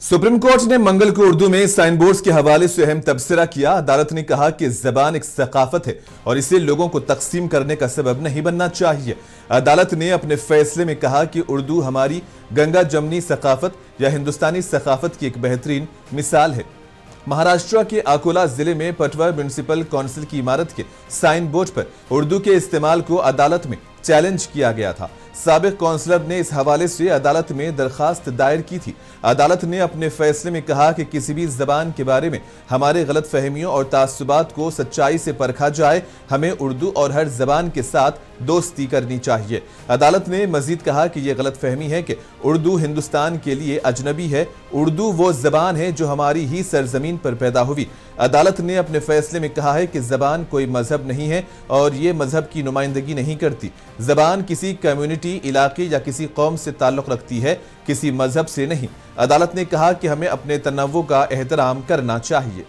Supreme court ने मंगल को उर्दू में साइन बोर्ड्स के हवाले से अहम तबसरा किया। अदालत ने कहा कि ज़बान एक सकाफत है और इसे लोगों को तकसीम करने का सबब नहीं बनना चाहिए। अदालत ने अपने फैसले में कहा कि उर्दू हमारी गंगा जमनी सकाफत या हिंदुस्तानी सकाफत की एक बेहतरीन मिसाल है। महाराष्ट्र के अकोला जिले में पटवा म्युनिसिपल काउंसिल की इमारत के साइन बोर्ड पर उर्दू के इस्तेमाल को अदालत में चैलेंज किया गया था। साबिक काउंसलर ने इस हवाले से अदालत में दरखास्त दायर की थी। अदालत ने अपने फैसले में कहा कि किसी भी जबान के बारे में हमारे गलत फहमियों और तासुबात को सच्चाई से परखा जाए। हमें उर्दू और हर जबान के साथ दोस्ती करनी चाहिए। अदालत ने मजीद कहा कि यह गलत फहमी है कि उर्दू हिंदुस्तान के लिए अजनबी है। उर्दू वो जबान है जो हमारी ही सरजमीन पर पैदा हुई। अदालत ने अपने फैसले में कहा है कि जबान कोई मजहब नहीं है और ये मजहब की नुमाइंदगी नहीं करती। जबान किसी कम्युनिटी, इलाके या किसी कौम से ताल्लुक रखती है, किसी मजहब से नहीं। अदालत ने कहा कि हमें अपने तनव्वुर का एहतराम करना चाहिए।